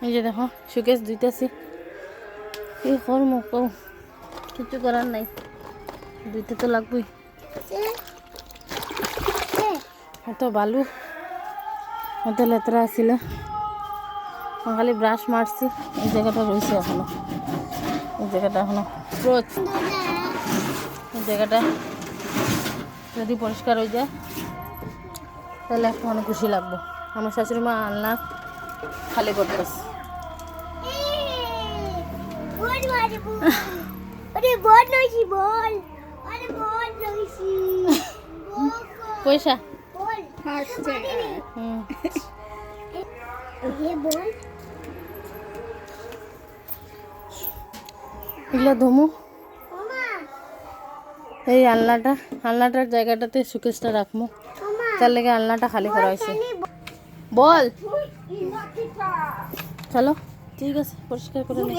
এই যে দেখো সুকেশ ধুইতেছি, কি করবো কও, কিছু করার নাই, ধুইতে তো লাগবেই। এত বালু, এত লেতরা আছিল, খালি ব্রাশ মারছি। এই জায়গাটা রয়েছে এখনো, এই জায়গাটা এখনো রোজ, এই জায়গাটা যদি পরিষ্কার হয়ে যায় তাহলে একটু অনেক খুশি লাগবো। আমার শাশুড়ি মা আনলা খালি করতেছে। পয়সা এগুলো ধমু, এই আলনাটার জায়গাটাতে সুকেশটা রাখবো, তার লেগে আলনাটা খালি করা হয়েছে। বল চলো, ঠিক আছে, পরিষ্কার করে নে।